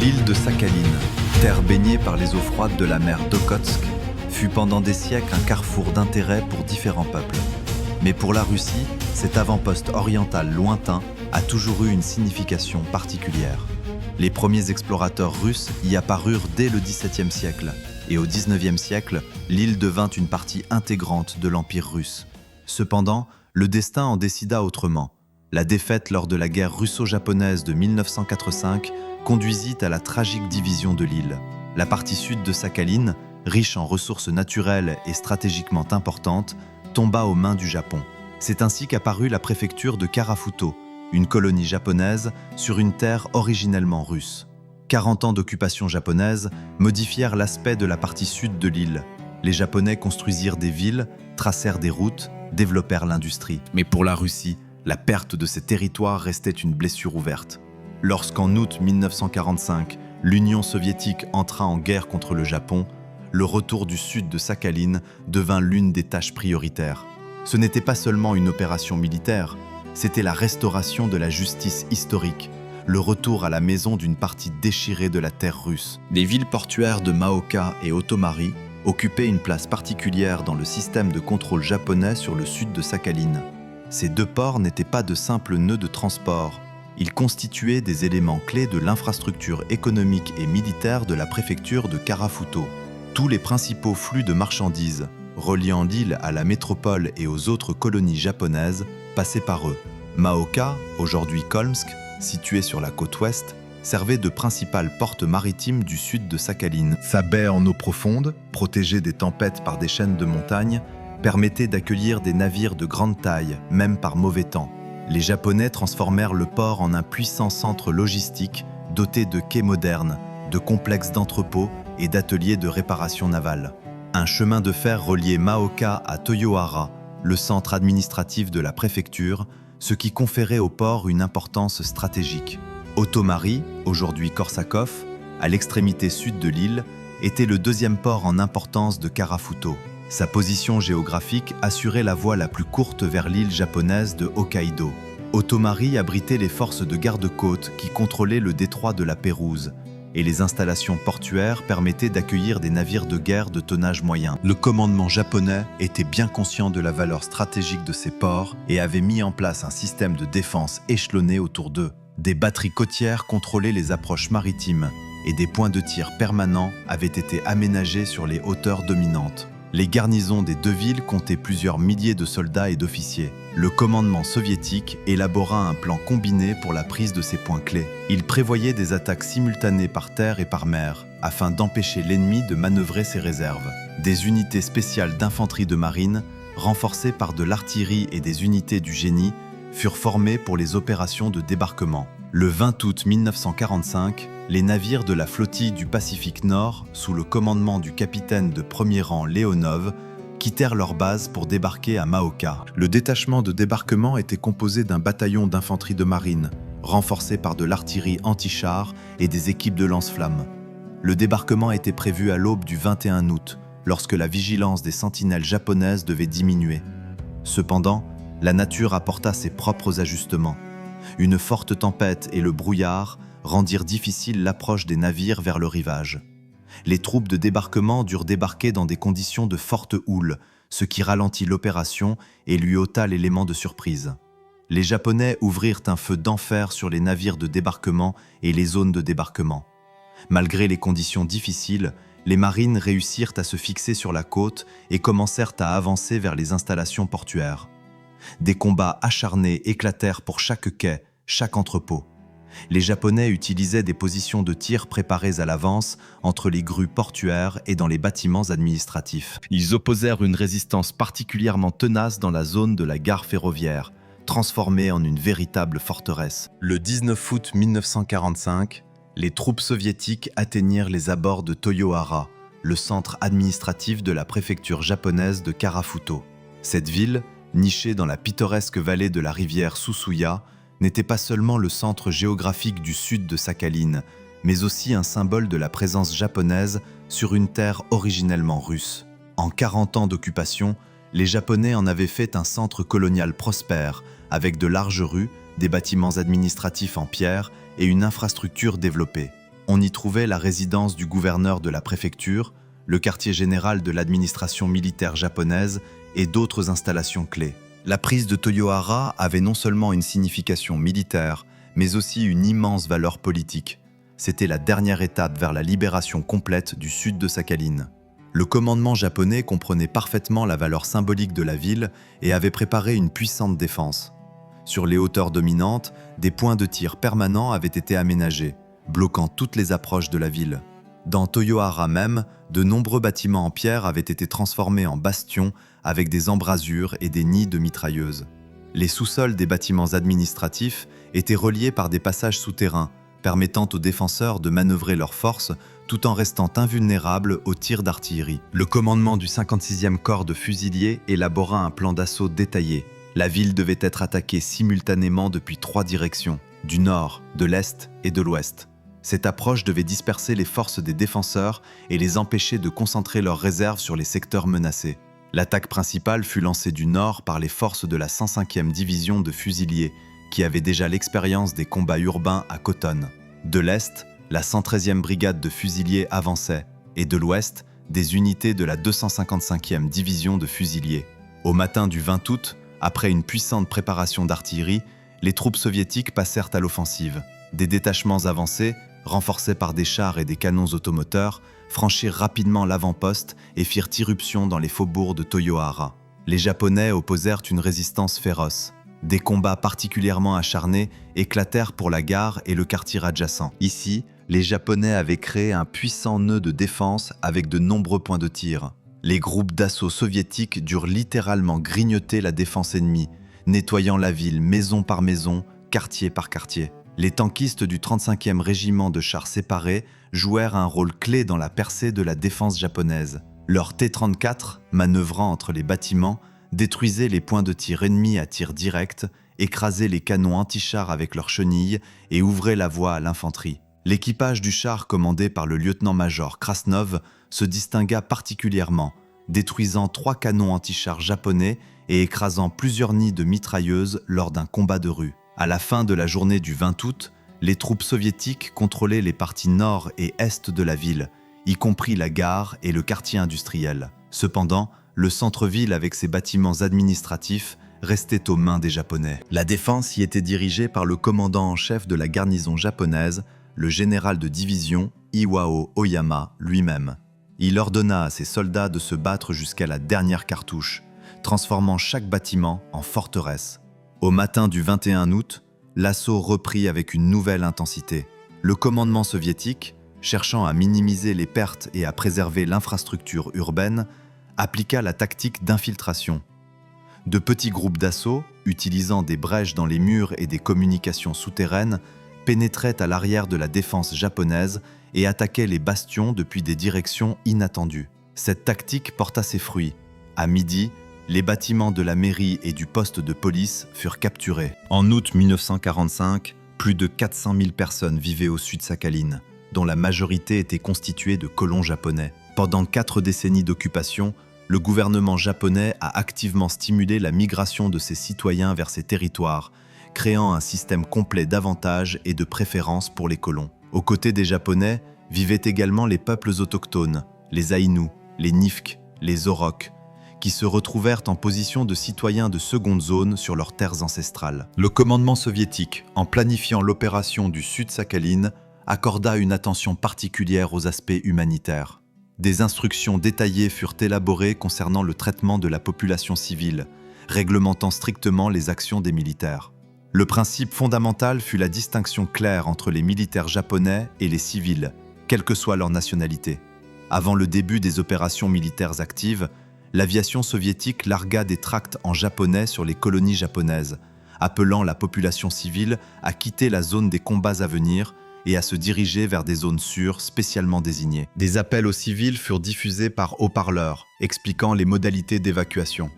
L'île de Sakhaline, terre baignée par les eaux froides de la mer d'Okhotsk, fut pendant des siècles un carrefour d'intérêt pour différents peuples. Mais pour la Russie, cet avant-poste oriental lointain a toujours eu une signification particulière. Les premiers explorateurs russes y apparurent dès le XVIIe siècle, et au XIXe siècle, l'île devint une partie intégrante de l'Empire russe. Cependant, le destin en décida autrement. La défaite lors de la guerre russo-japonaise de 1945 conduisit à la tragique division de l'île. La partie sud de Sakhaline, riche en ressources naturelles et stratégiquement importante, tomba aux mains du Japon. C'est ainsi qu'apparut la préfecture de Karafuto, une colonie japonaise sur une terre originellement russe. 40 ans d'occupation japonaise modifièrent l'aspect de la partie sud de l'île. Les Japonais construisirent des villes, tracèrent des routes, développèrent l'industrie. Mais pour la Russie, la perte de ces territoires restait une blessure ouverte. Lorsqu'en août 1945, l'Union soviétique entra en guerre contre le Japon, le retour du sud de Sakhaline devint l'une des tâches prioritaires. Ce n'était pas seulement une opération militaire, c'était la restauration de la justice historique, le retour à la maison d'une partie déchirée de la terre russe. Les villes portuaires de Maoka et Otomari occupaient une place particulière dans le système de contrôle japonais sur le sud de Sakhaline. Ces deux ports n'étaient pas de simples nœuds de transport. Ils constituaient des éléments clés de l'infrastructure économique et militaire de la préfecture de Karafuto. Tous les principaux flux de marchandises, reliant l'île à la métropole et aux autres colonies japonaises, passaient par eux. Maoka, aujourd'hui Kolmsk, située sur la côte ouest, servait de principale porte maritime du sud de Sakhaline. Sa baie en eau profonde, protégée des tempêtes par des chaînes de montagnes, permettait d'accueillir des navires de grande taille, même par mauvais temps. Les Japonais transformèrent le port en un puissant centre logistique doté de quais modernes, de complexes d'entrepôts et d'ateliers de réparation navale. Un chemin de fer reliait Maoka à Toyohara, le centre administratif de la préfecture, ce qui conférait au port une importance stratégique. Otomari, aujourd'hui Korsakov, à l'extrémité sud de l'île, était le deuxième port en importance de Karafuto. Sa position géographique assurait la voie la plus courte vers l'île japonaise de Hokkaido. Otomari abritait les forces de garde-côte qui contrôlaient le détroit de la Pérouse, et les installations portuaires permettaient d'accueillir des navires de guerre de tonnage moyen. Le commandement japonais était bien conscient de la valeur stratégique de ces ports et avait mis en place un système de défense échelonné autour d'eux. Des batteries côtières contrôlaient les approches maritimes et des points de tir permanents avaient été aménagés sur les hauteurs dominantes. Les garnisons des deux villes comptaient plusieurs milliers de soldats et d'officiers. Le commandement soviétique élabora un plan combiné pour la prise de ces points clés. Il prévoyait des attaques simultanées par terre et par mer, afin d'empêcher l'ennemi de manœuvrer ses réserves. Des unités spéciales d'infanterie de marine, renforcées par de l'artillerie et des unités du génie, furent formées pour les opérations de débarquement. Le 20 août 1945, les navires de la flottille du Pacifique Nord, sous le commandement du capitaine de premier rang Leonov, quittèrent leur base pour débarquer à Maoka. Le détachement de débarquement était composé d'un bataillon d'infanterie de marine, renforcé par de l'artillerie anti-char et des équipes de lance-flammes. Le débarquement était prévu à l'aube du 21 août, lorsque la vigilance des sentinelles japonaises devait diminuer. Cependant, la nature apporta ses propres ajustements. Une forte tempête et le brouillard rendirent difficile l'approche des navires vers le rivage. Les troupes de débarquement durent débarquer dans des conditions de forte houle, ce qui ralentit l'opération et lui ôta l'élément de surprise. Les Japonais ouvrirent un feu d'enfer sur les navires de débarquement et les zones de débarquement. Malgré les conditions difficiles, les marines réussirent à se fixer sur la côte et commencèrent à avancer vers les installations portuaires. Des combats acharnés éclatèrent pour chaque quai, chaque entrepôt. Les Japonais utilisaient des positions de tir préparées à l'avance entre les grues portuaires et dans les bâtiments administratifs. Ils opposèrent une résistance particulièrement tenace dans la zone de la gare ferroviaire, transformée en une véritable forteresse. Le 19 août 1945, les troupes soviétiques atteignirent les abords de Toyohara, le centre administratif de la préfecture japonaise de Karafuto. Cette ville, nichée dans la pittoresque vallée de la rivière Susuya, n'était pas seulement le centre géographique du sud de Sakhaline, mais aussi un symbole de la présence japonaise sur une terre originellement russe. En 40 ans d'occupation, les Japonais en avaient fait un centre colonial prospère, avec de larges rues, des bâtiments administratifs en pierre et une infrastructure développée. On y trouvait la résidence du gouverneur de la préfecture, le quartier général de l'administration militaire japonaise et d'autres installations clés. La prise de Toyohara avait non seulement une signification militaire, mais aussi une immense valeur politique. C'était la dernière étape vers la libération complète du sud de Sakhaline. Le commandement japonais comprenait parfaitement la valeur symbolique de la ville et avait préparé une puissante défense. Sur les hauteurs dominantes, des points de tir permanents avaient été aménagés, bloquant toutes les approches de la ville. Dans Toyohara même, de nombreux bâtiments en pierre avaient été transformés en bastions avec des embrasures et des nids de mitrailleuses. Les sous-sols des bâtiments administratifs étaient reliés par des passages souterrains, permettant aux défenseurs de manœuvrer leurs forces tout en restant invulnérables aux tirs d'artillerie. Le commandement du 56e corps de fusiliers élabora un plan d'assaut détaillé. La ville devait être attaquée simultanément depuis 3 directions, du nord, de l'est et de l'ouest. Cette approche devait disperser les forces des défenseurs et les empêcher de concentrer leurs réserves sur les secteurs menacés. L'attaque principale fut lancée du nord par les forces de la 105e division de fusiliers, qui avait déjà l'expérience des combats urbains à Khoton. De l'est, la 113e brigade de fusiliers avançait, et de l'ouest, des unités de la 255e division de fusiliers. Au matin du 20 août, après une puissante préparation d'artillerie, les troupes soviétiques passèrent à l'offensive. Des détachements avancés, renforcés par des chars et des canons automoteurs, franchirent rapidement l'avant-poste et firent irruption dans les faubourgs de Toyohara. Les Japonais opposèrent une résistance féroce. Des combats particulièrement acharnés éclatèrent pour la gare et le quartier adjacent. Ici, les Japonais avaient créé un puissant nœud de défense avec de nombreux points de tir. Les groupes d'assaut soviétiques durent littéralement grignoter la défense ennemie, nettoyant la ville maison par maison, quartier par quartier. Les tankistes du 35e régiment de chars séparés jouèrent un rôle clé dans la percée de la défense japonaise. Leurs T-34, manœuvrant entre les bâtiments, détruisaient les points de tir ennemis à tir direct, écrasaient les canons anti-chars avec leurs chenilles et ouvraient la voie à l'infanterie. L'équipage du char commandé par le lieutenant-major Krasnov se distingua particulièrement, détruisant 3 canons anti-chars japonais et écrasant plusieurs nids de mitrailleuses lors d'un combat de rue. À la fin de la journée du 20 août, les troupes soviétiques contrôlaient les parties nord et est de la ville, y compris la gare et le quartier industriel. Cependant, le centre-ville avec ses bâtiments administratifs restait aux mains des Japonais. La défense y était dirigée par le commandant en chef de la garnison japonaise, le général de division Iwao Oyama lui-même. Il ordonna à ses soldats de se battre jusqu'à la dernière cartouche, transformant chaque bâtiment en forteresse. Au matin du 21 août, l'assaut reprit avec une nouvelle intensité. Le commandement soviétique, cherchant à minimiser les pertes et à préserver l'infrastructure urbaine, appliqua la tactique d'infiltration. De petits groupes d'assaut, utilisant des brèches dans les murs et des communications souterraines, pénétraient à l'arrière de la défense japonaise et attaquaient les bastions depuis des directions inattendues. Cette tactique porta ses fruits. À midi, les bâtiments de la mairie et du poste de police furent capturés. En août 1945, plus de 400 000 personnes vivaient au sud Sakhaline, dont la majorité était constituée de colons japonais. Pendant 4 décennies d'occupation, le gouvernement japonais a activement stimulé la migration de ses citoyens vers ces territoires, créant un système complet d'avantages et de préférences pour les colons. Aux côtés des Japonais, vivaient également les peuples autochtones, les Aïnous, les Nifks, les Oroks, qui se retrouvèrent en position de citoyens de seconde zone sur leurs terres ancestrales. Le commandement soviétique, en planifiant l'opération du Sud-Sakhaline, accorda une attention particulière aux aspects humanitaires. Des instructions détaillées furent élaborées concernant le traitement de la population civile, réglementant strictement les actions des militaires. Le principe fondamental fut la distinction claire entre les militaires japonais et les civils, quelle que soit leur nationalité. Avant le début des opérations militaires actives, l'aviation soviétique largua des tracts en japonais sur les colonies japonaises, appelant la population civile à quitter la zone des combats à venir et à se diriger vers des zones sûres spécialement désignées. Des appels aux civils furent diffusés par haut-parleurs, expliquant les modalités d'évacuation.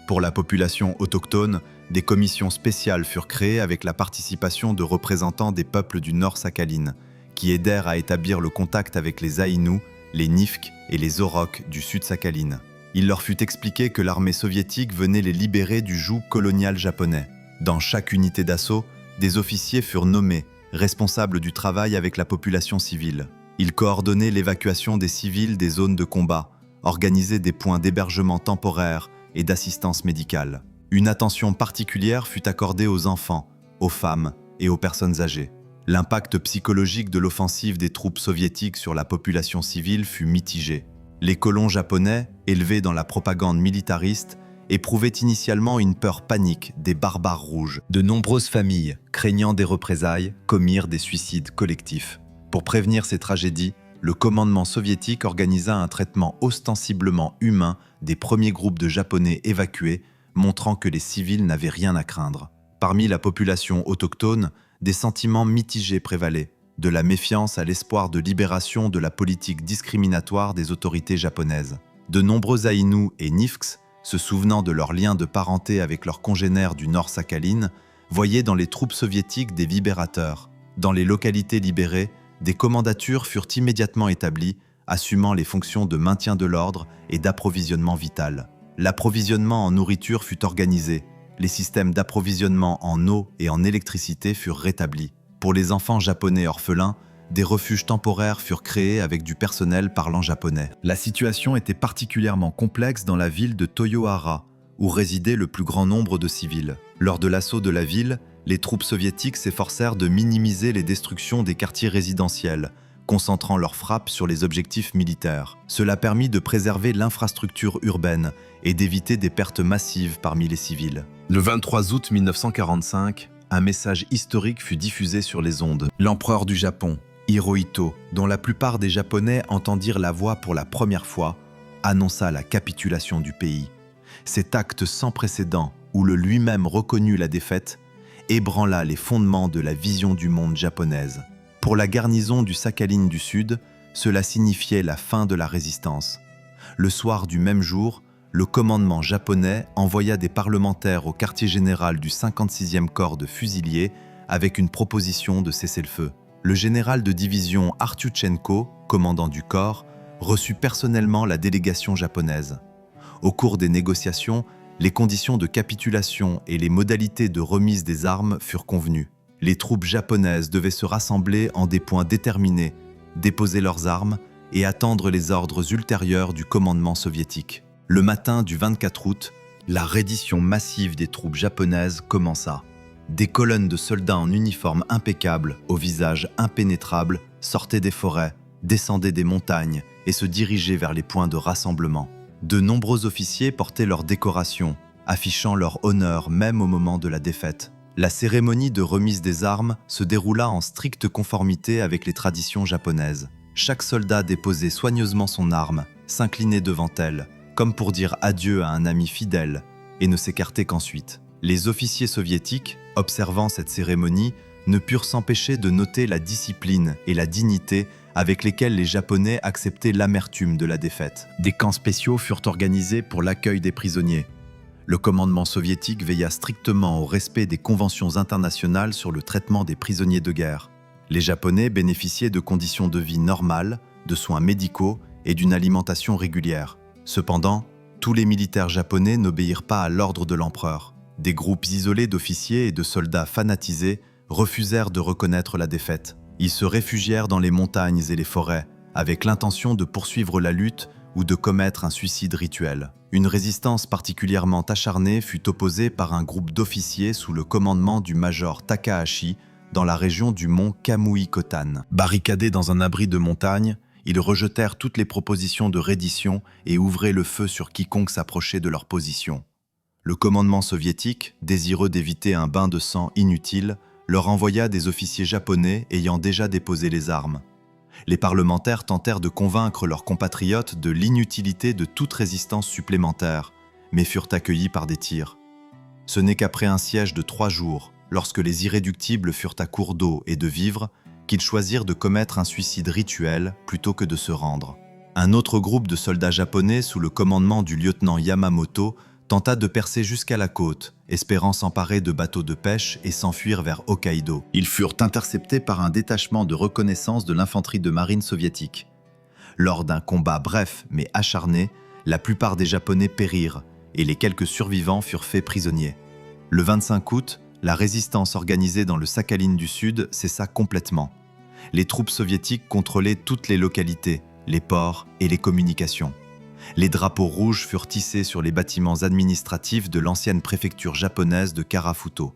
Pour la population autochtone, des commissions spéciales furent créées avec la participation de représentants des peuples du Nord Sakhaline, qui aidèrent à établir le contact avec les Aïnous, les Nifks et les Oroks du Sud Sakhaline. Il leur fut expliqué que l'armée soviétique venait les libérer du joug colonial japonais. Dans chaque unité d'assaut, des officiers furent nommés responsable du travail avec la population civile. Il coordonnait l'évacuation des civils des zones de combat, organisait des points d'hébergement temporaire et d'assistance médicale. Une attention particulière fut accordée aux enfants, aux femmes et aux personnes âgées. L'impact psychologique de l'offensive des troupes soviétiques sur la population civile fut mitigé. Les colons japonais, élevés dans la propagande militariste, éprouvaient initialement une peur panique des barbares rouges. De nombreuses familles, craignant des représailles, commirent des suicides collectifs. Pour prévenir ces tragédies, le commandement soviétique organisa un traitement ostensiblement humain des premiers groupes de Japonais évacués, montrant que les civils n'avaient rien à craindre. Parmi la population autochtone, des sentiments mitigés prévalaient, de la méfiance à l'espoir de libération de la politique discriminatoire des autorités japonaises. De nombreux Aïnous et Nifks, se souvenant de leurs liens de parenté avec leurs congénères du Nord Sakhaline, voyaient dans les troupes soviétiques des libérateurs. Dans les localités libérées, des commandatures furent immédiatement établies, assumant les fonctions de maintien de l'ordre et d'approvisionnement vital. L'approvisionnement en nourriture fut organisé. Les systèmes d'approvisionnement en eau et en électricité furent rétablis. Pour les enfants japonais orphelins, des refuges temporaires furent créés avec du personnel parlant japonais. La situation était particulièrement complexe dans la ville de Toyohara, où résidait le plus grand nombre de civils. Lors de l'assaut de la ville, les troupes soviétiques s'efforcèrent de minimiser les destructions des quartiers résidentiels, concentrant leurs frappes sur les objectifs militaires. Cela permit de préserver l'infrastructure urbaine et d'éviter des pertes massives parmi les civils. Le 23 août 1945, un message historique fut diffusé sur les ondes. L'empereur du Japon, Hirohito, dont la plupart des Japonais entendirent la voix pour la première fois, annonça la capitulation du pays. Cet acte sans précédent, où le lui-même reconnut la défaite, ébranla les fondements de la vision du monde japonaise. Pour la garnison du Sakhaline du Sud, cela signifiait la fin de la résistance. Le soir du même jour, le commandement japonais envoya des parlementaires au quartier général du 56e corps de fusiliers avec une proposition de cessez-le-feu. Le général de division Artyuchenko, commandant du corps, reçut personnellement la délégation japonaise. Au cours des négociations, les conditions de capitulation et les modalités de remise des armes furent convenues. Les troupes japonaises devaient se rassembler en des points déterminés, déposer leurs armes et attendre les ordres ultérieurs du commandement soviétique. Le matin du 24 août, la reddition massive des troupes japonaises commença. Des colonnes de soldats en uniforme impeccable, au visage impénétrable, sortaient des forêts, descendaient des montagnes et se dirigeaient vers les points de rassemblement. De nombreux officiers portaient leurs décorations, affichant leur honneur même au moment de la défaite. La cérémonie de remise des armes se déroula en stricte conformité avec les traditions japonaises. Chaque soldat déposait soigneusement son arme, s'inclinait devant elle, comme pour dire adieu à un ami fidèle, et ne s'écartait qu'ensuite. Les officiers soviétiques, observant cette cérémonie, ne purent s'empêcher de noter la discipline et la dignité avec lesquelles les Japonais acceptaient l'amertume de la défaite. Des camps spéciaux furent organisés pour l'accueil des prisonniers. Le commandement soviétique veilla strictement au respect des conventions internationales sur le traitement des prisonniers de guerre. Les Japonais bénéficiaient de conditions de vie normales, de soins médicaux et d'une alimentation régulière. Cependant, tous les militaires japonais n'obéirent pas à l'ordre de l'empereur. Des groupes isolés d'officiers et de soldats fanatisés refusèrent de reconnaître la défaite. Ils se réfugièrent dans les montagnes et les forêts, avec l'intention de poursuivre la lutte ou de commettre un suicide rituel. Une résistance particulièrement acharnée fut opposée par un groupe d'officiers sous le commandement du major Takahashi dans la région du mont Kamui-Kotan. Barricadés dans un abri de montagne, ils rejetèrent toutes les propositions de reddition et ouvraient le feu sur quiconque s'approchait de leur position. Le commandement soviétique, désireux d'éviter un bain de sang inutile, leur envoya des officiers japonais ayant déjà déposé les armes. Les parlementaires tentèrent de convaincre leurs compatriotes de l'inutilité de toute résistance supplémentaire, mais furent accueillis par des tirs. Ce n'est qu'après un siège de 3 jours, lorsque les irréductibles furent à court d'eau et de vivres, qu'ils choisirent de commettre un suicide rituel plutôt que de se rendre. Un autre groupe de soldats japonais sous le commandement du lieutenant Yamamoto tenta de percer jusqu'à la côte, espérant s'emparer de bateaux de pêche et s'enfuir vers Hokkaido. Ils furent interceptés par un détachement de reconnaissance de l'infanterie de marine soviétique. Lors d'un combat bref mais acharné, la plupart des Japonais périrent et les quelques survivants furent faits prisonniers. Le 25 août, la résistance organisée dans le Sakhaline du Sud cessa complètement. Les troupes soviétiques contrôlaient toutes les localités, les ports et les communications. Les drapeaux rouges furent tissés sur les bâtiments administratifs de l'ancienne préfecture japonaise de Karafuto.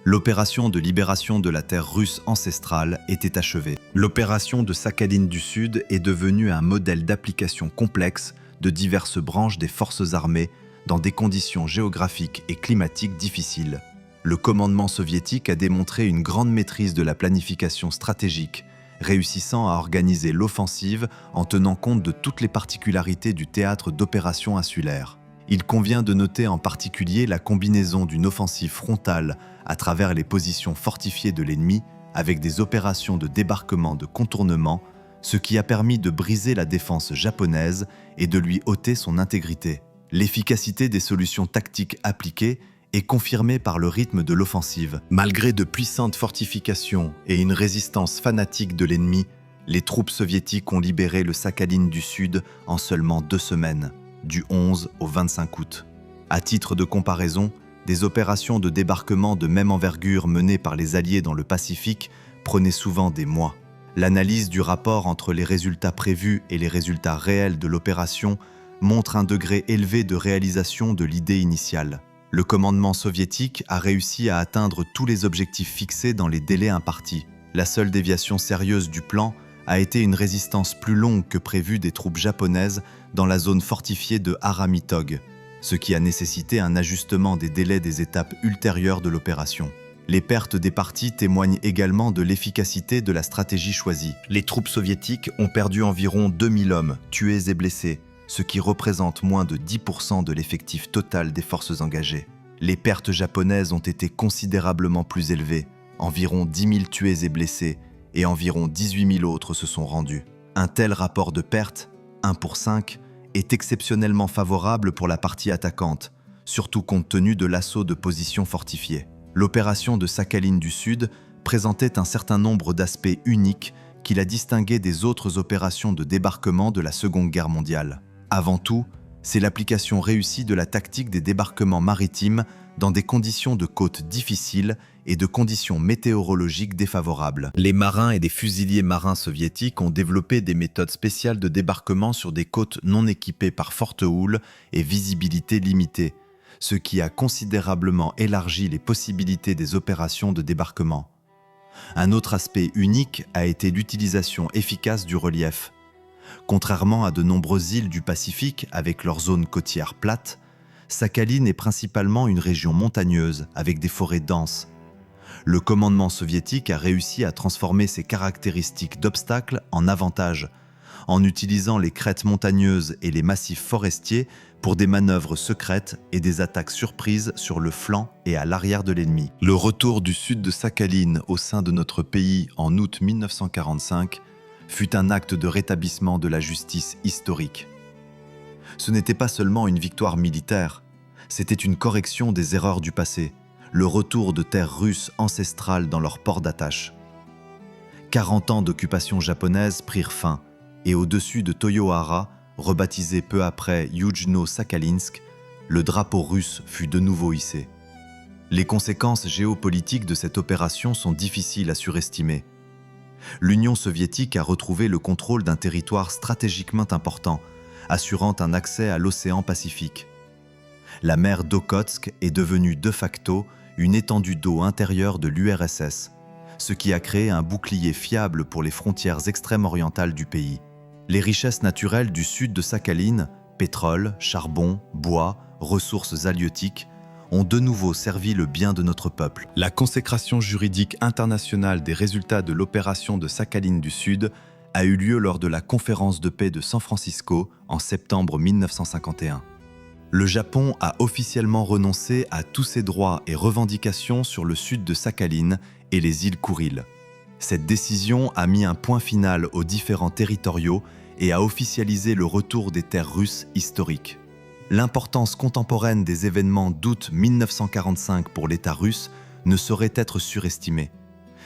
L'opération de libération de la terre russe ancestrale était achevée. L'opération de Sakhaline du Sud est devenue un modèle d'application complexe de diverses branches des forces armées dans des conditions géographiques et climatiques difficiles. Le commandement soviétique a démontré une grande maîtrise de la planification stratégique, réussissant à organiser l'offensive en tenant compte de toutes les particularités du théâtre d'opérations insulaires. Il convient de noter en particulier la combinaison d'une offensive frontale à travers les positions fortifiées de l'ennemi avec des opérations de débarquement de contournement, ce qui a permis de briser la défense japonaise et de lui ôter son intégrité. L'efficacité des solutions tactiques appliquées est confirmée par le rythme de l'offensive. Malgré de puissantes fortifications et une résistance fanatique de l'ennemi, les troupes soviétiques ont libéré le Sakhaline du Sud en seulement 2 semaines, du 11 au 25 août. À titre de comparaison, des opérations de débarquement de même envergure menées par les Alliés dans le Pacifique prenaient souvent des mois. L'analyse du rapport entre les résultats prévus et les résultats réels de l'opération montre un degré élevé de réalisation de l'idée initiale. Le commandement soviétique a réussi à atteindre tous les objectifs fixés dans les délais impartis. La seule déviation sérieuse du plan a été une résistance plus longue que prévue des troupes japonaises dans la zone fortifiée de Haramitog, ce qui a nécessité un ajustement des délais des étapes ultérieures de l'opération. Les pertes des partis témoignent également de l'efficacité de la stratégie choisie. Les troupes soviétiques ont perdu environ 2000 hommes, tués et blessés, ce qui représente moins de 10% de l'effectif total des forces engagées. Les pertes japonaises ont été considérablement plus élevées, environ 10 000 tués et blessés, et environ 18 000 autres se sont rendus. Un tel rapport de pertes, 1 pour 5, est exceptionnellement favorable pour la partie attaquante, surtout compte tenu de l'assaut de positions fortifiées. L'opération de Sakhaline du Sud présentait un certain nombre d'aspects uniques qui la distinguaient des autres opérations de débarquement de la Seconde Guerre mondiale. Avant tout, c'est l'application réussie de la tactique des débarquements maritimes dans des conditions de côte difficiles et de conditions météorologiques défavorables. Les marins et des fusiliers marins soviétiques ont développé des méthodes spéciales de débarquement sur des côtes non équipées par forte houle et visibilité limitée, ce qui a considérablement élargi les possibilités des opérations de débarquement. Un autre aspect unique a été l'utilisation efficace du relief. Contrairement à de nombreuses îles du Pacifique avec leurs zones côtières plates, Sakhaline est principalement une région montagneuse avec des forêts denses. Le commandement soviétique a réussi à transformer ces caractéristiques d'obstacles en avantages, en utilisant les crêtes montagneuses et les massifs forestiers pour des manœuvres secrètes et des attaques surprises sur le flanc et à l'arrière de l'ennemi. Le retour du sud de Sakhaline au sein de notre pays en août 1945 fut un acte de rétablissement de la justice historique. Ce n'était pas seulement une victoire militaire, c'était une correction des erreurs du passé, le retour de terres russes ancestrales dans leur port d'attache. 40 ans d'occupation japonaise prirent fin, et au-dessus de Toyohara, rebaptisé peu après Yujno-Sakhalinsk, le drapeau russe fut de nouveau hissé. Les conséquences géopolitiques de cette opération sont difficiles à surestimer. L'Union soviétique a retrouvé le contrôle d'un territoire stratégiquement important, assurant un accès à l'océan Pacifique. La mer d'Okhotsk est devenue de facto une étendue d'eau intérieure de l'URSS, ce qui a créé un bouclier fiable pour les frontières extrême-orientales du pays. Les richesses naturelles du sud de Sakhaline, pétrole, charbon, bois, ressources halieutiques, ont de nouveau servi le bien de notre peuple. La consécration juridique internationale des résultats de l'opération de Sakhaline du Sud a eu lieu lors de la conférence de paix de San Francisco en septembre 1951. Le Japon a officiellement renoncé à tous ses droits et revendications sur le sud de Sakhaline et les îles Kouriles. Cette décision a mis un point final aux différends territoriaux et a officialisé le retour des terres russes historiques. L'importance contemporaine des événements d'août 1945 pour l'État russe ne saurait être surestimée.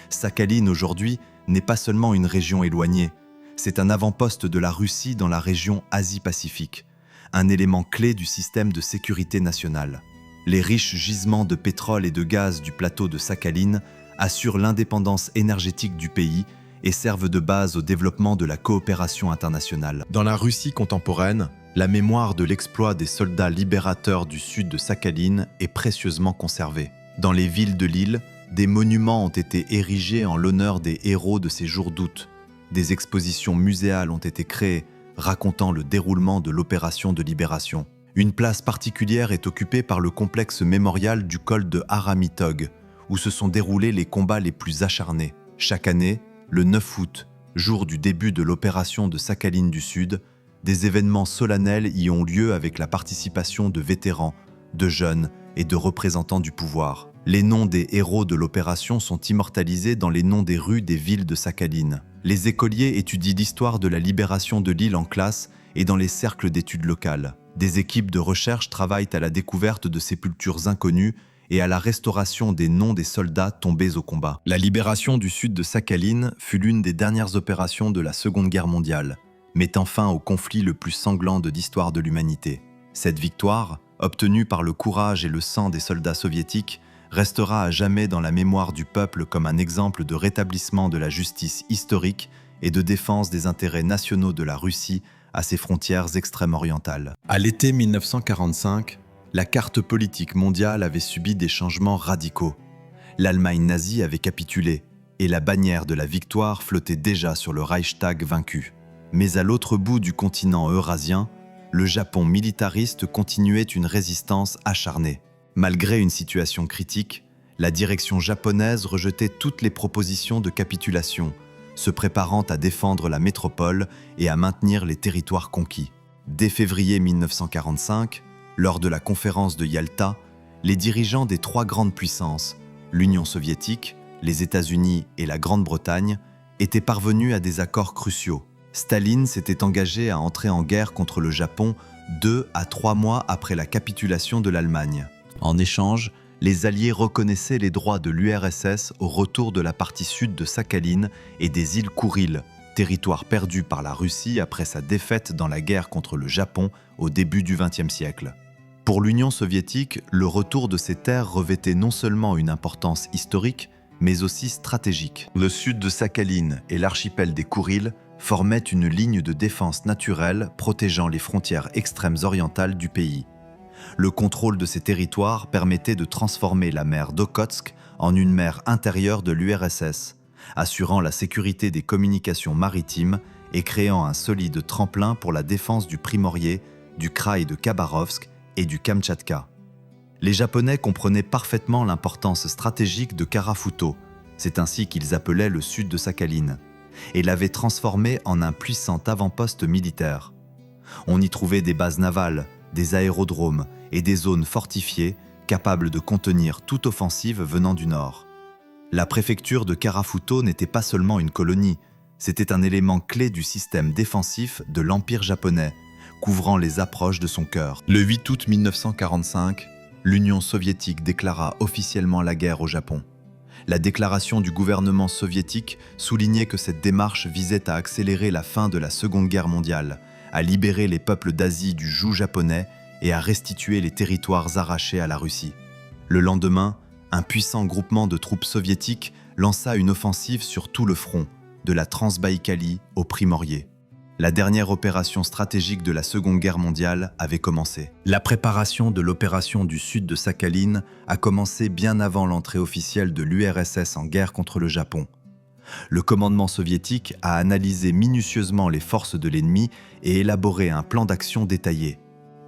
Sakhaline aujourd'hui n'est pas seulement une région éloignée, c'est un avant-poste de la Russie dans la région Asie-Pacifique, un élément clé du système de sécurité nationale. Les riches gisements de pétrole et de gaz du plateau de Sakhaline assurent l'indépendance énergétique du pays et servent de base au développement de la coopération internationale. Dans la Russie contemporaine, la mémoire de l'exploit des soldats libérateurs du sud de Sakhaline est précieusement conservée. Dans les villes de l'île, des monuments ont été érigés en l'honneur des héros de ces jours d'août. Des expositions muséales ont été créées, racontant le déroulement de l'opération de libération. Une place particulière est occupée par le complexe mémorial du col de Haramitog, où se sont déroulés les combats les plus acharnés. Chaque année, le 9 août, jour du début de l'opération de Sakhaline du Sud, des événements solennels y ont lieu avec la participation de vétérans, de jeunes et de représentants du pouvoir. Les noms des héros de l'opération sont immortalisés dans les noms des rues des villes de Sakhaline. Les écoliers étudient l'histoire de la libération de l'île en classe et dans les cercles d'études locales. Des équipes de recherche travaillent à la découverte de sépultures inconnues et à la restauration des noms des soldats tombés au combat. La libération du sud de Sakhaline fut l'une des dernières opérations de la Seconde Guerre mondiale, mettant fin au conflit le plus sanglant de l'histoire de l'humanité. Cette victoire, obtenue par le courage et le sang des soldats soviétiques, restera à jamais dans la mémoire du peuple comme un exemple de rétablissement de la justice historique et de défense des intérêts nationaux de la Russie à ses frontières extrême-orientales. À l'été 1945, la carte politique mondiale avait subi des changements radicaux. L'Allemagne nazie avait capitulé et la bannière de la victoire flottait déjà sur le Reichstag vaincu. Mais à l'autre bout du continent eurasien, le Japon militariste continuait une résistance acharnée. Malgré une situation critique, la direction japonaise rejetait toutes les propositions de capitulation, se préparant à défendre la métropole et à maintenir les territoires conquis. Dès février 1945, lors de la conférence de Yalta, les dirigeants des trois grandes puissances, l'Union soviétique, les États-Unis et la Grande-Bretagne, étaient parvenus à des accords cruciaux. Staline s'était engagé à entrer en guerre contre le Japon 2 à 3 mois après la capitulation de l'Allemagne. En échange, les Alliés reconnaissaient les droits de l'URSS au retour de la partie sud de Sakhaline et des îles Kouriles, territoire perdu par la Russie après sa défaite dans la guerre contre le Japon au début du XXe siècle. Pour l'Union soviétique, le retour de ces terres revêtait non seulement une importance historique, mais aussi stratégique. Le sud de Sakhaline et l'archipel des Kouriles formaient une ligne de défense naturelle protégeant les frontières extrêmes orientales du pays. Le contrôle de ces territoires permettait de transformer la mer d'Okhotsk en une mer intérieure de l'URSS, assurant la sécurité des communications maritimes et créant un solide tremplin pour la défense du Primorié, du kraï de Khabarovsk et du Kamtchatka. Les Japonais comprenaient parfaitement l'importance stratégique de Karafuto, c'est ainsi qu'ils appelaient le sud de Sakhaline, et l'avaient transformé en un puissant avant-poste militaire. On y trouvait des bases navales, des aérodromes et des zones fortifiées capables de contenir toute offensive venant du nord. La préfecture de Karafuto n'était pas seulement une colonie, c'était un élément clé du système défensif de l'Empire japonais, couvrant les approches de son cœur. Le 8 août 1945, l'Union soviétique déclara officiellement la guerre au Japon. La déclaration du gouvernement soviétique soulignait que cette démarche visait à accélérer la fin de la Seconde Guerre mondiale, à libérer les peuples d'Asie du joug japonais et à restituer les territoires arrachés à la Russie. Le lendemain, un puissant groupement de troupes soviétiques lança une offensive sur tout le front, de la Transbaïkalie au Primorié. La dernière opération stratégique de la Seconde Guerre mondiale avait commencé. La préparation de l'opération du sud de Sakhaline a commencé bien avant l'entrée officielle de l'URSS en guerre contre le Japon. Le commandement soviétique a analysé minutieusement les forces de l'ennemi et élaboré un plan d'action détaillé.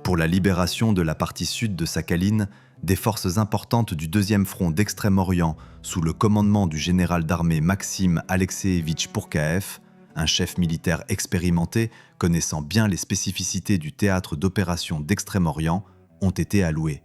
Pour la libération de la partie sud de Sakhaline, des forces importantes du deuxième front d'Extrême-Orient, sous le commandement du général d'armée Maxime Alexeïevitch Pourkaev, un chef militaire expérimenté connaissant bien les spécificités du théâtre d'opération d'Extrême-Orient, ont été allouées.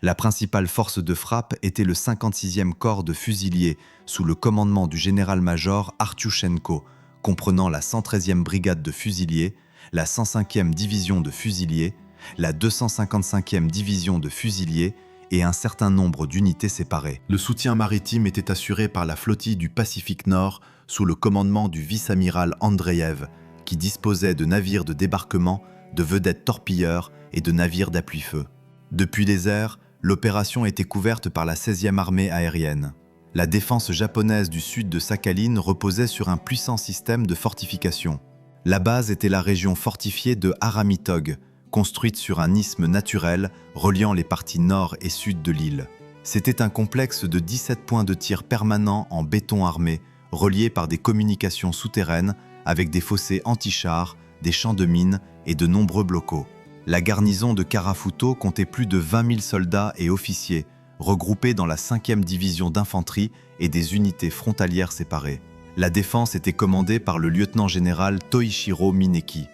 La principale force de frappe était le 56e corps de fusiliers sous le commandement du général-major Artyushenko, comprenant la 113e brigade de fusiliers, la 105e division de fusiliers, la 255e division de fusiliers et un certain nombre d'unités séparées. Le soutien maritime était assuré par la flottille du Pacifique Nord sous le commandement du vice-amiral Andreev, qui disposait de navires de débarquement, de vedettes torpilleurs et de navires d'appui-feu. Depuis les airs, l'opération était couverte par la 16e armée aérienne. La défense japonaise du sud de Sakhalin reposait sur un puissant système de fortification. La base était la région fortifiée de Haramitog, construite sur un isthme naturel reliant les parties nord et sud de l'île. C'était un complexe de 17 points de tir permanents en béton armé, reliés par des communications souterraines avec des fossés anti-chars, des champs de mines et de nombreux blocos. La garnison de Karafuto comptait plus de 20 000 soldats et officiers, regroupés dans la 5e division d'infanterie et des unités frontalières séparées. La défense était commandée par le lieutenant-général Toichiro Mineki.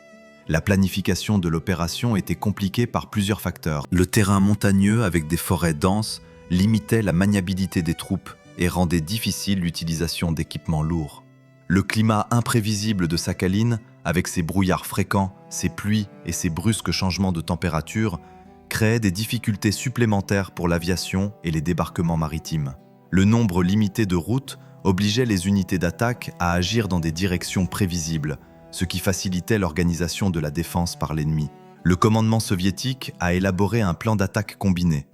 La planification de l'opération était compliquée par plusieurs facteurs. Le terrain montagneux avec des forêts denses limitait la maniabilité des troupes et rendait difficile l'utilisation d'équipements lourds. Le climat imprévisible de Sakhalin, avec ses brouillards fréquents, ses pluies et ses brusques changements de température, créait des difficultés supplémentaires pour l'aviation et les débarquements maritimes. Le nombre limité de routes obligeait les unités d'attaque à agir dans des directions prévisibles, ce qui facilitait l'organisation de la défense par l'ennemi. Le commandement soviétique a élaboré un plan d'attaque combiné.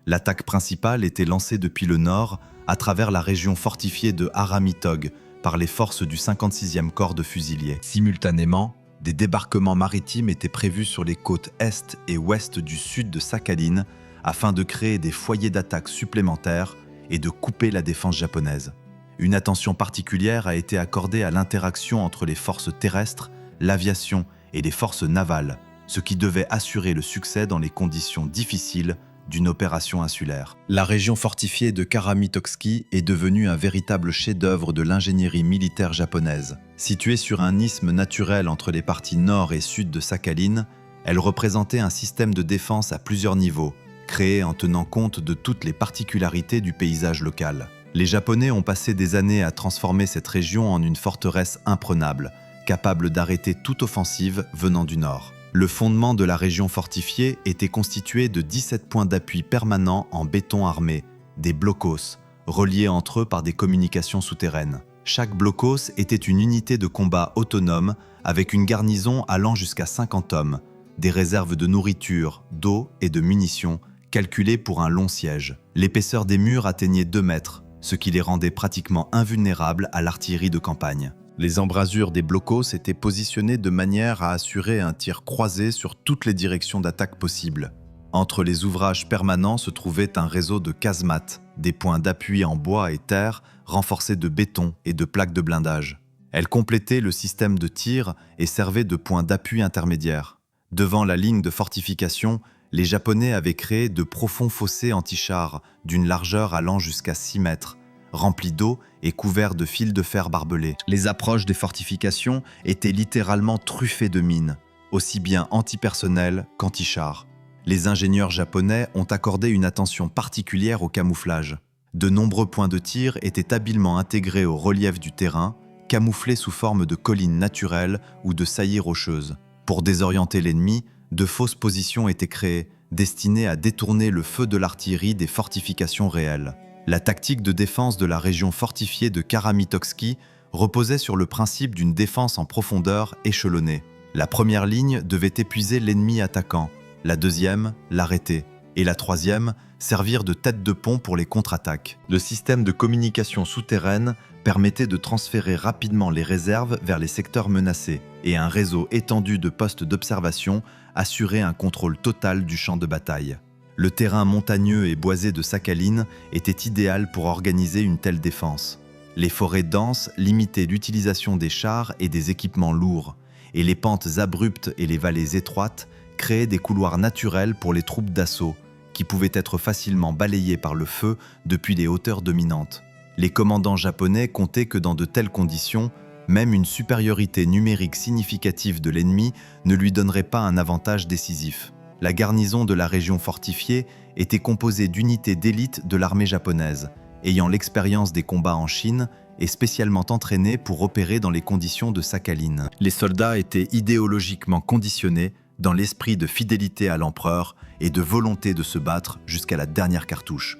L'attaque principale était lancée depuis le nord, à travers la région fortifiée de Haramitog, par les forces du 56e corps de fusiliers. Simultanément, des débarquements maritimes étaient prévus sur les côtes est et ouest du sud de Sakhalin, afin de créer des foyers d'attaque supplémentaires et de couper la défense japonaise. Une attention particulière a été accordée à l'interaction entre les forces terrestres, l'aviation et les forces navales, ce qui devait assurer le succès dans les conditions difficiles d'une opération insulaire. La région fortifiée de Karamitogski est devenue un véritable chef-d'œuvre de l'ingénierie militaire japonaise. Située sur un isthme naturel entre les parties nord et sud de Sakhalin, elle représentait un système de défense à plusieurs niveaux, créé en tenant compte de toutes les particularités du paysage local. Les Japonais ont passé des années à transformer cette région en une forteresse imprenable, capable d'arrêter toute offensive venant du nord. Le fondement de la région fortifiée était constitué de 17 points d'appui permanents en béton armé, des blocos, reliés entre eux par des communications souterraines. Chaque blocos était une unité de combat autonome avec une garnison allant jusqu'à 50 hommes, des réserves de nourriture, d'eau et de munitions calculées pour un long siège. L'épaisseur des murs atteignait 2 mètres, ce qui les rendait pratiquement invulnérables à l'artillerie de campagne. Les embrasures des blocos étaient positionnées de manière à assurer un tir croisé sur toutes les directions d'attaque possibles. Entre les ouvrages permanents se trouvait un réseau de casemates, des points d'appui en bois et terre renforcés de béton et de plaques de blindage. Elles complétaient le système de tir et servaient de points d'appui intermédiaires. Devant la ligne de fortification, les Japonais avaient créé de profonds fossés anti-chars d'une largeur allant jusqu'à 6 mètres, remplis d'eau et couverts de fils de fer barbelés. Les approches des fortifications étaient littéralement truffées de mines, aussi bien antipersonnelles qu'anti-chars. Les ingénieurs japonais ont accordé une attention particulière au camouflage. De nombreux points de tir étaient habilement intégrés au relief du terrain, camouflés sous forme de collines naturelles ou de saillies rocheuses. Pour désorienter l'ennemi, de fausses positions étaient créées, destinées à détourner le feu de l'artillerie des fortifications réelles. La tactique de défense de la région fortifiée de Karamitogski reposait sur le principe d'une défense en profondeur échelonnée. La première ligne devait épuiser l'ennemi attaquant, la deuxième, l'arrêter, et la troisième, servir de tête de pont pour les contre-attaques. Le système de communication souterraine permettait de transférer rapidement les réserves vers les secteurs menacés, et un réseau étendu de postes d'observation assurait un contrôle total du champ de bataille. Le terrain montagneux et boisé de Sakhalin était idéal pour organiser une telle défense. Les forêts denses limitaient l'utilisation des chars et des équipements lourds, et les pentes abruptes et les vallées étroites créaient des couloirs naturels pour les troupes d'assaut, qui pouvaient être facilement balayées par le feu depuis les hauteurs dominantes. Les commandants japonais comptaient que dans de telles conditions, même une supériorité numérique significative de l'ennemi ne lui donnerait pas un avantage décisif. La garnison de la région fortifiée était composée d'unités d'élite de l'armée japonaise, ayant l'expérience des combats en Chine et spécialement entraînés pour opérer dans les conditions de Sakhalin. Les soldats étaient idéologiquement conditionnés dans l'esprit de fidélité à l'empereur et de volonté de se battre jusqu'à la dernière cartouche.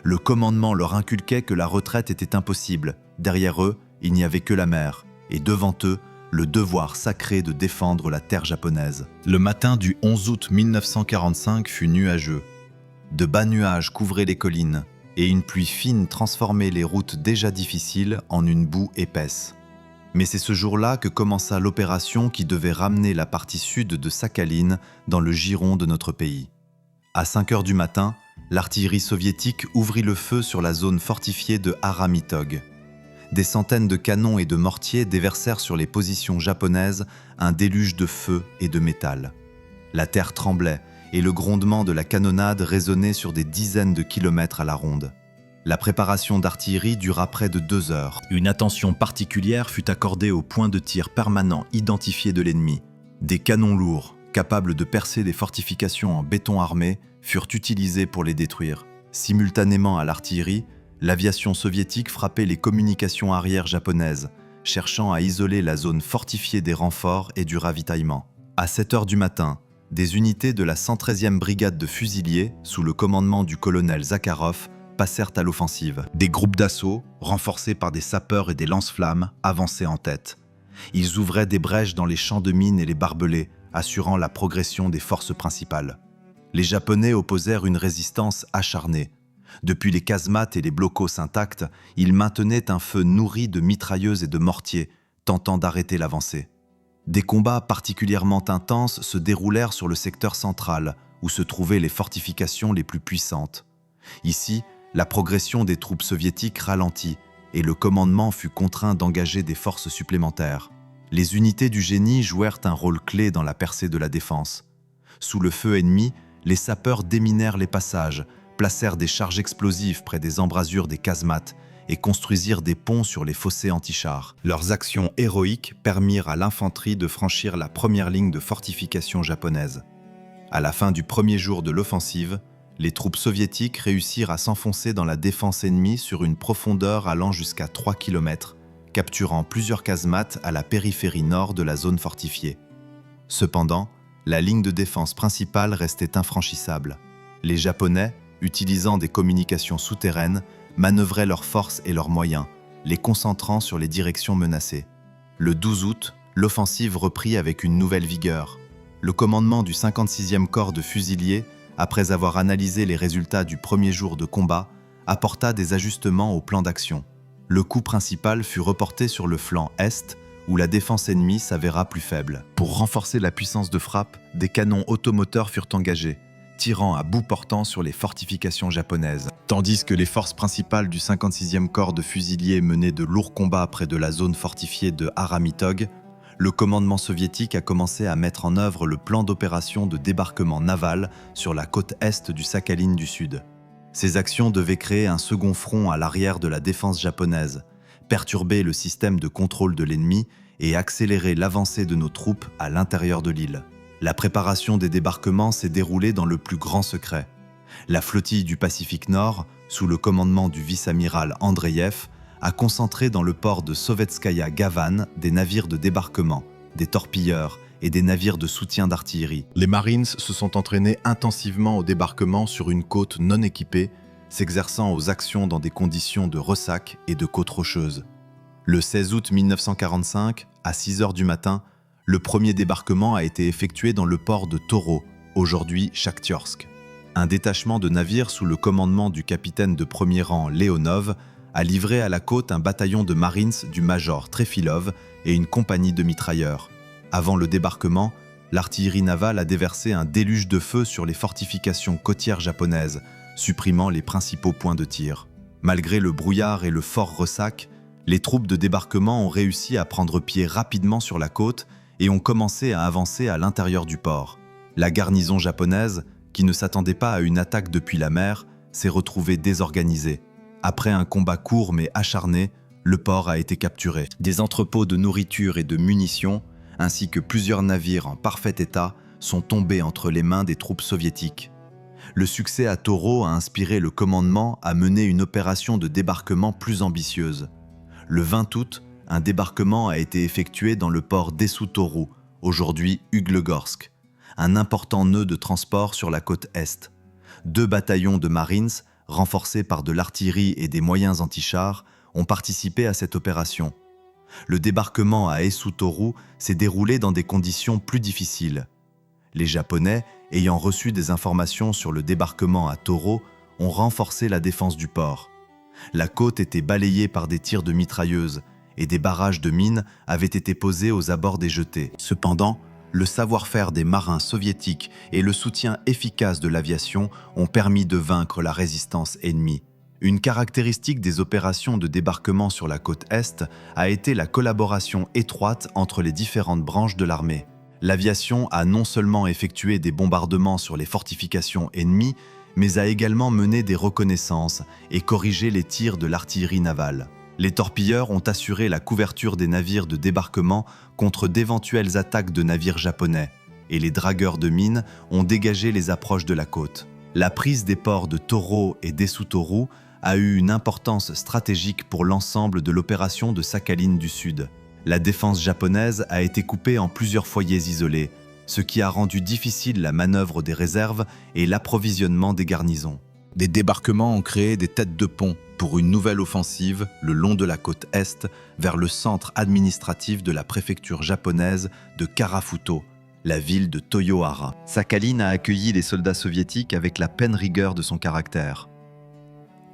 Le commandement leur inculquait que la retraite était impossible. Derrière eux, il n'y avait que la mer, et devant eux, le devoir sacré de défendre la terre japonaise. Le matin du 11 août 1945 fut nuageux. De bas nuages couvraient les collines, et une pluie fine transformait les routes déjà difficiles en une boue épaisse. Mais c'est ce jour-là que commença l'opération qui devait ramener la partie sud de Sakhaline dans le giron de notre pays. À 5 heures du matin, l'artillerie soviétique ouvrit le feu sur la zone fortifiée de Aramitog. Des centaines de canons et de mortiers déversèrent sur les positions japonaises un déluge de feu et de métal. La terre tremblait et le grondement de la canonnade résonnait sur des dizaines de kilomètres à la ronde. La préparation d'artillerie dura près de 2 heures. Une attention particulière fut accordée aux points de tir permanents identifiés de l'ennemi. Des canons lourds, capables de percer des fortifications en béton armé, furent utilisés pour les détruire. Simultanément à l'artillerie, l'aviation soviétique frappait les communications arrières japonaises, cherchant à isoler la zone fortifiée des renforts et du ravitaillement. À 7 heures du matin, des unités de la 113e brigade de fusiliers, sous le commandement du colonel Zakharov, passèrent à l'offensive. Des groupes d'assaut, renforcés par des sapeurs et des lance-flammes, avançaient en tête. Ils ouvraient des brèches dans les champs de mines et les barbelés, assurant la progression des forces principales. Les Japonais opposèrent une résistance acharnée. Depuis les casemates et les blocos intacts, ils maintenaient un feu nourri de mitrailleuses et de mortiers, tentant d'arrêter l'avancée. Des combats particulièrement intenses se déroulèrent sur le secteur central, où se trouvaient les fortifications les plus puissantes. Ici, la progression des troupes soviétiques ralentit et le commandement fut contraint d'engager des forces supplémentaires. Les unités du génie jouèrent un rôle clé dans la percée de la défense. Sous le feu ennemi, les sapeurs déminèrent les passages, placèrent des charges explosives près des embrasures des casemates et construisirent des ponts sur les fossés antichars. Leurs actions héroïques permirent à l'infanterie de franchir la première ligne de fortification japonaise. À la fin du premier jour de l'offensive, les troupes soviétiques réussirent à s'enfoncer dans la défense ennemie sur une profondeur allant jusqu'à 3 km, capturant plusieurs casemates à la périphérie nord de la zone fortifiée. Cependant, la ligne de défense principale restait infranchissable. Les Japonais, utilisant des communications souterraines, manœuvraient leurs forces et leurs moyens, les concentrant sur les directions menacées. Le 12 août, l'offensive reprit avec une nouvelle vigueur. Le commandement du 56e corps de fusiliers, après avoir analysé les résultats du premier jour de combat, apporta des ajustements au plan d'action. Le coup principal fut reporté sur le flanc est, où la défense ennemie s'avéra plus faible. Pour renforcer la puissance de frappe, des canons automoteurs furent engagés, tirant à bout portant sur les fortifications japonaises. Tandis que les forces principales du 56e corps de fusiliers menaient de lourds combats près de la zone fortifiée de Aramitog, le commandement soviétique a commencé à mettre en œuvre le plan d'opération de débarquement naval sur la côte est du Sakhaline du Sud. Ces actions devaient créer un second front à l'arrière de la défense japonaise, perturber le système de contrôle de l'ennemi et accélérer l'avancée de nos troupes à l'intérieur de l'île. La préparation des débarquements s'est déroulée dans le plus grand secret. La flottille du Pacifique Nord, sous le commandement du vice-amiral Andreev, a concentré dans le port de Sovetskaya Gavan des navires de débarquement, des torpilleurs et des navires de soutien d'artillerie. Les Marines se sont entraînés intensivement au débarquement sur une côte non équipée, s'exerçant aux actions dans des conditions de ressac et de côte rocheuse. Le 16 août 1945, à 6 heures du matin, le premier débarquement a été effectué dans le port de Toro, aujourd'hui Shakhtiorsk. Un détachement de navires sous le commandement du capitaine de premier rang Leonov a livré à la côte un bataillon de Marines du major Trefilov et une compagnie de mitrailleurs. Avant le débarquement, l'artillerie navale a déversé un déluge de feu sur les fortifications côtières japonaises, supprimant les principaux points de tir. Malgré le brouillard et le fort ressac, les troupes de débarquement ont réussi à prendre pied rapidement sur la côte et ont commencé à avancer à l'intérieur du port. La garnison japonaise, qui ne s'attendait pas à une attaque depuis la mer, s'est retrouvée désorganisée. Après un combat court mais acharné, le port a été capturé. Des entrepôts de nourriture et de munitions, ainsi que plusieurs navires en parfait état, sont tombés entre les mains des troupes soviétiques. Le succès à Toro a inspiré le commandement à mener une opération de débarquement plus ambitieuse. Le 20 août, un débarquement a été effectué dans le port d'Essu-Toru, aujourd'hui Uglegorsk, un important nœud de transport sur la côte est. 2 bataillons de Marines, renforcés par de l'artillerie et des moyens antichars, ont participé à cette opération. Le débarquement à Essu-Toru s'est déroulé dans des conditions plus difficiles. Les Japonais, ayant reçu des informations sur le débarquement à Toro, ont renforcé la défense du port. La côte était balayée par des tirs de mitrailleuses et des barrages de mines avaient été posés aux abords des jetées. Cependant, le savoir-faire des marins soviétiques et le soutien efficace de l'aviation ont permis de vaincre la résistance ennemie. Une caractéristique des opérations de débarquement sur la côte Est a été la collaboration étroite entre les différentes branches de l'armée. L'aviation a non seulement effectué des bombardements sur les fortifications ennemies, mais a également mené des reconnaissances et corrigé les tirs de l'artillerie navale. Les torpilleurs ont assuré la couverture des navires de débarquement contre d'éventuelles attaques de navires japonais, et les dragueurs de mines ont dégagé les approches de la côte. La prise des ports de Toro et d'Esutoru a eu une importance stratégique pour l'ensemble de l'opération de Sakhalin du Sud. La défense japonaise a été coupée en plusieurs foyers isolés, ce qui a rendu difficile la manœuvre des réserves et l'approvisionnement des garnisons. Des débarquements ont créé des têtes de pont pour une nouvelle offensive le long de la côte Est vers le centre administratif de la préfecture japonaise de Karafuto, la ville de Toyohara. Sakhalin a accueilli les soldats soviétiques avec la pleine rigueur de son caractère.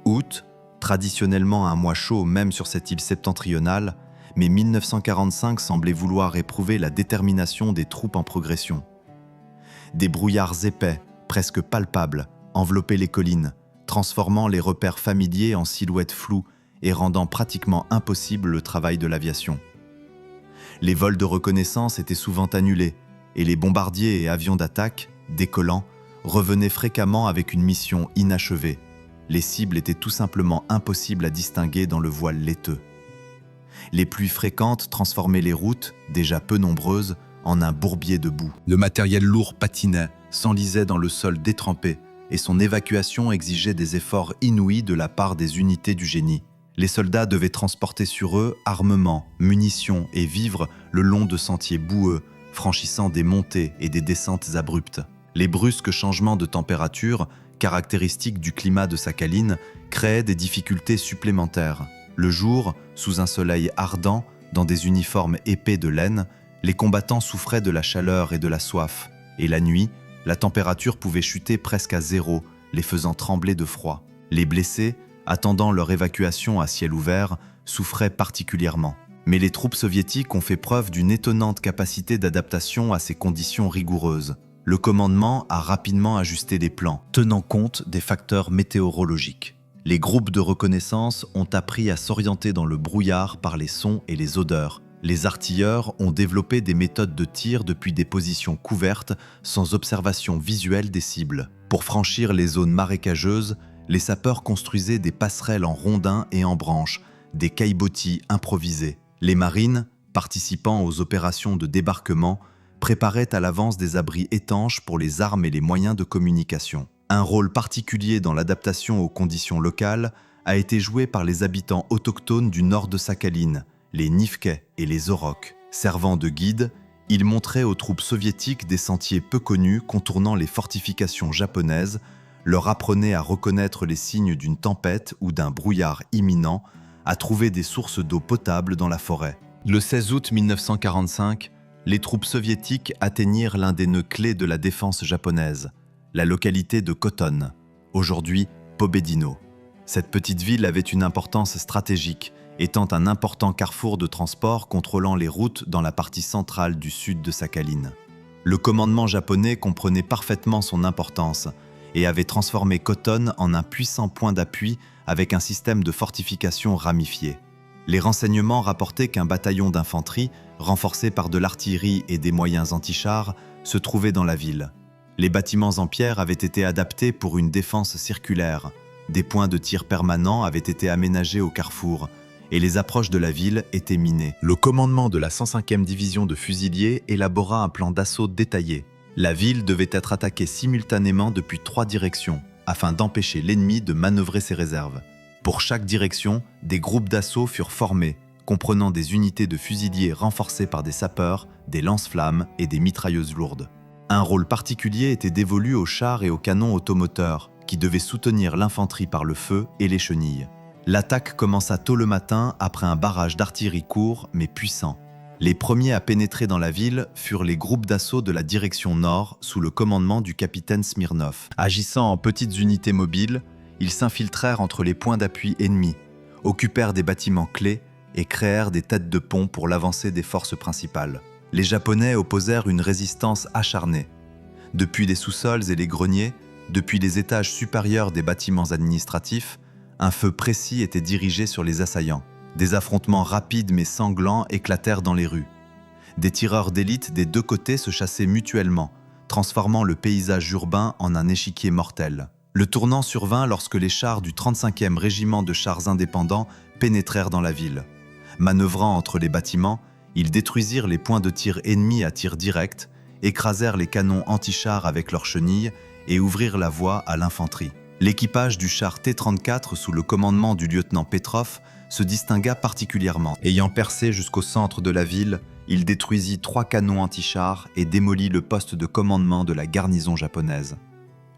Août, traditionnellement un mois chaud même sur cette île septentrionale, mais 1945 semblait vouloir éprouver la détermination des troupes en progression. Des brouillards épais, presque palpables, enveloppaient les collines, transformant les repères familiers en silhouettes floues et rendant pratiquement impossible le travail de l'aviation. Les vols de reconnaissance étaient souvent annulés, et les bombardiers et avions d'attaque, décollant, revenaient fréquemment avec une mission inachevée. Les cibles étaient tout simplement impossibles à distinguer dans le voile laiteux. Les pluies fréquentes transformaient les routes, déjà peu nombreuses, en un bourbier de boue. Le matériel lourd patinait, s'enlisait dans le sol détrempé, et son évacuation exigeait des efforts inouïs de la part des unités du génie. Les soldats devaient transporter sur eux armements, munitions et vivres le long de sentiers boueux, franchissant des montées et des descentes abruptes. Les brusques changements de température, caractéristiques du climat de Sakhalin, créaient des difficultés supplémentaires. Le jour, sous un soleil ardent, dans des uniformes épais de laine, les combattants souffraient de la chaleur et de la soif, et la nuit, la température pouvait chuter presque à zéro, les faisant trembler de froid. Les blessés, attendant leur évacuation à ciel ouvert, souffraient particulièrement. Mais les troupes soviétiques ont fait preuve d'une étonnante capacité d'adaptation à ces conditions rigoureuses. Le commandement a rapidement ajusté les plans, tenant compte des facteurs météorologiques. Les groupes de reconnaissance ont appris à s'orienter dans le brouillard par les sons et les odeurs. Les artilleurs ont développé des méthodes de tir depuis des positions couvertes, sans observation visuelle des cibles. Pour franchir les zones marécageuses, les sapeurs construisaient des passerelles en rondins et en branches, des caillebotis improvisés. Les marines, participant aux opérations de débarquement, préparaient à l'avance des abris étanches pour les armes et les moyens de communication. Un rôle particulier dans l'adaptation aux conditions locales a été joué par les habitants autochtones du nord de Sakhalin, les Nivkais et les Oroks. Servant de guides, ils montraient aux troupes soviétiques des sentiers peu connus contournant les fortifications japonaises, leur apprenaient à reconnaître les signes d'une tempête ou d'un brouillard imminent, à trouver des sources d'eau potable dans la forêt. Le 16 août 1945, les troupes soviétiques atteignirent l'un des nœuds clés de la défense japonaise, la localité de Koton, aujourd'hui Pobedino. Cette petite ville avait une importance stratégique, étant un important carrefour de transport contrôlant les routes dans la partie centrale du sud de Sakhalin. Le commandement japonais comprenait parfaitement son importance et avait transformé Koton en un puissant point d'appui avec un système de fortification ramifié. Les renseignements rapportaient qu'un bataillon d'infanterie, renforcé par de l'artillerie et des moyens anti-chars, se trouvait dans la ville. Les bâtiments en pierre avaient été adaptés pour une défense circulaire. Des points de tir permanents avaient été aménagés au carrefour et les approches de la ville étaient minées. Le commandement de la 105e division de fusiliers élabora un plan d'assaut détaillé. La ville devait être attaquée simultanément depuis 3 directions afin d'empêcher l'ennemi de manœuvrer ses réserves. Pour chaque direction, des groupes d'assaut furent formés, comprenant des unités de fusiliers renforcées par des sapeurs, des lance-flammes et des mitrailleuses lourdes. Un rôle particulier était dévolu aux chars et aux canons automoteurs, qui devaient soutenir l'infanterie par le feu et les chenilles. L'attaque commença tôt le matin après un barrage d'artillerie court mais puissant. Les premiers à pénétrer dans la ville furent les groupes d'assaut de la direction nord sous le commandement du capitaine Smirnov. Agissant en petites unités mobiles, ils s'infiltrèrent entre les points d'appui ennemis, occupèrent des bâtiments clés et créèrent des têtes de pont pour l'avancée des forces principales. Les Japonais opposèrent une résistance acharnée. Depuis les sous-sols et les greniers, depuis les étages supérieurs des bâtiments administratifs, un feu précis était dirigé sur les assaillants. Des affrontements rapides mais sanglants éclatèrent dans les rues. Des tireurs d'élite des deux côtés se chassaient mutuellement, transformant le paysage urbain en un échiquier mortel. Le tournant survint lorsque les chars du 35e régiment de chars indépendants pénétrèrent dans la ville. Manœuvrant entre les bâtiments, ils détruisirent les points de tir ennemis à tir direct, écrasèrent les canons anti-chars avec leurs chenilles et ouvrirent la voie à l'infanterie. L'équipage du char T-34 sous le commandement du lieutenant Petrov se distingua particulièrement. Ayant percé jusqu'au centre de la ville, il détruisit 3 canons anti-chars et démolit le poste de commandement de la garnison japonaise.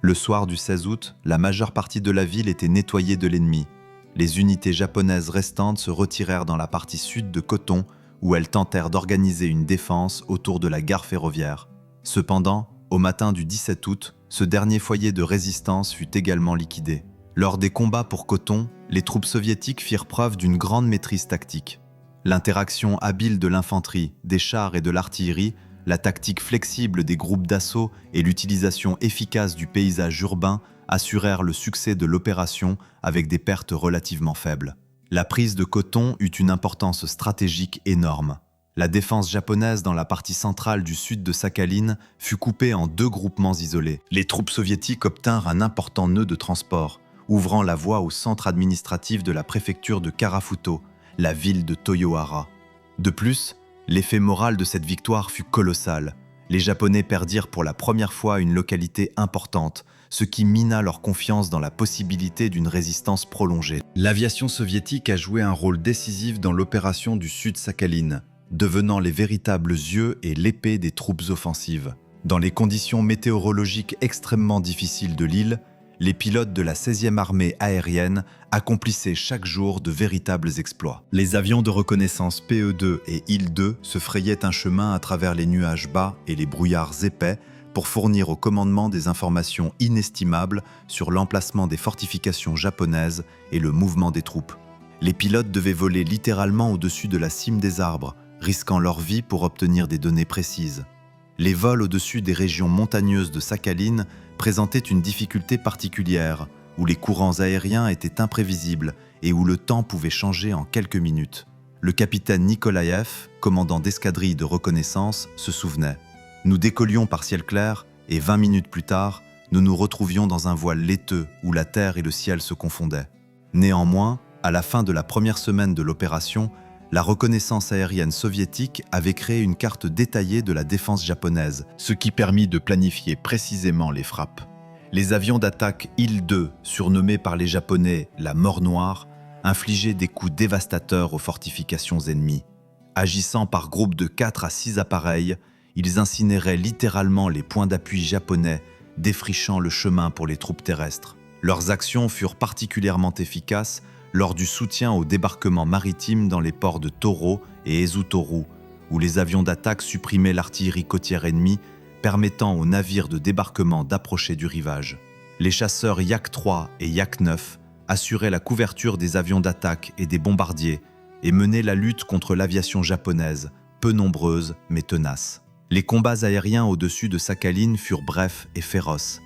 Le soir du 16 août, la majeure partie de la ville était nettoyée de l'ennemi. Les unités japonaises restantes se retirèrent dans la partie sud de Koton, où elles tentèrent d'organiser une défense autour de la gare ferroviaire. Cependant, au matin du 17 août, ce dernier foyer de résistance fut également liquidé. Lors des combats pour Koton, les troupes soviétiques firent preuve d'une grande maîtrise tactique. L'interaction habile de l'infanterie, des chars et de l'artillerie, la tactique flexible des groupes d'assaut et l'utilisation efficace du paysage urbain assurèrent le succès de l'opération avec des pertes relativement faibles. La prise de Koton eut une importance stratégique énorme. La défense japonaise dans la partie centrale du sud de Sakhaline fut coupée en 2 groupements isolés. Les troupes soviétiques obtinrent un important nœud de transport, ouvrant la voie au centre administratif de la préfecture de Karafuto, la ville de Toyohara. De plus, l'effet moral de cette victoire fut colossal. Les Japonais perdirent pour la première fois une localité importante, ce qui mina leur confiance dans la possibilité d'une résistance prolongée. L'aviation soviétique a joué un rôle décisif dans l'opération du Sud-Sakhaline, devenant les véritables yeux et l'épée des troupes offensives. Dans les conditions météorologiques extrêmement difficiles de l'île, les pilotes de la 16e armée aérienne accomplissaient chaque jour de véritables exploits. Les avions de reconnaissance PE-2 et IL-2 se frayaient un chemin à travers les nuages bas et les brouillards épais pour fournir au commandement des informations inestimables sur l'emplacement des fortifications japonaises et le mouvement des troupes. Les pilotes devaient voler littéralement au-dessus de la cime des arbres, risquant leur vie pour obtenir des données précises. Les vols au-dessus des régions montagneuses de Sakhaline présentaient une difficulté particulière, où les courants aériens étaient imprévisibles et où le temps pouvait changer en quelques minutes. Le capitaine Nikolaev, commandant d'escadrille de reconnaissance, se souvenait. Nous décollions par ciel clair et 20 minutes plus tard, nous nous retrouvions dans un voile laiteux où la terre et le ciel se confondaient. Néanmoins, à la fin de la première semaine de l'opération, la reconnaissance aérienne soviétique avait créé une carte détaillée de la défense japonaise, ce qui permit de planifier précisément les frappes. Les avions d'attaque Il-2, surnommés par les Japonais la mort noire, infligeaient des coups dévastateurs aux fortifications ennemies. Agissant par groupes de 4 à 6 appareils, ils incinéraient littéralement les points d'appui japonais, défrichant le chemin pour les troupes terrestres. Leurs actions furent particulièrement efficaces lors du soutien au débarquement maritime dans les ports de Toro et Ezutoru, où les avions d'attaque supprimaient l'artillerie côtière ennemie, permettant aux navires de débarquement d'approcher du rivage. Les chasseurs Yak-3 et Yak-9 assuraient la couverture des avions d'attaque et des bombardiers et menaient la lutte contre l'aviation japonaise, peu nombreuse mais tenace. Les combats aériens au-dessus de Sakhaline furent brefs et féroces.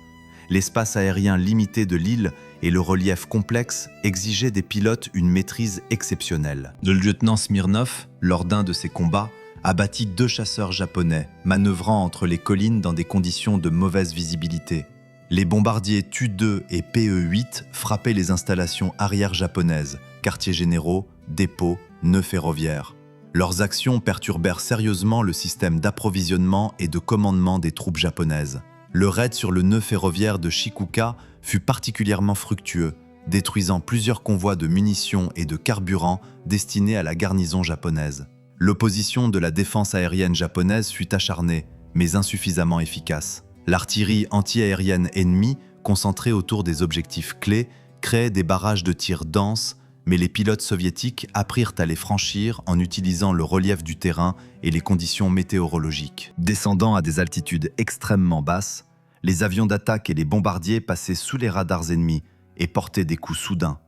L'espace aérien limité de l'île et le relief complexe exigeaient des pilotes une maîtrise exceptionnelle. Le lieutenant Smirnov, lors d'un de ces combats, abattit 2 chasseurs japonais, manœuvrant entre les collines dans des conditions de mauvaise visibilité. Les bombardiers Tu-2 et PE-8 frappaient les installations arrière japonaises, quartiers généraux, dépôts, nœuds ferroviaires. Leurs actions perturbèrent sérieusement le système d'approvisionnement et de commandement des troupes japonaises. Le raid sur le nœud ferroviaire de Shikuka fut particulièrement fructueux, détruisant plusieurs convois de munitions et de carburant destinés à la garnison japonaise. L'opposition de la défense aérienne japonaise fut acharnée, mais insuffisamment efficace. L'artillerie anti-aérienne ennemie, concentrée autour des objectifs clés, créait des barrages de tir denses, mais les pilotes soviétiques apprirent à les franchir en utilisant le relief du terrain et les conditions météorologiques. Descendant à des altitudes extrêmement basses, les avions d'attaque et les bombardiers passaient sous les radars ennemis et portaient des coups soudains,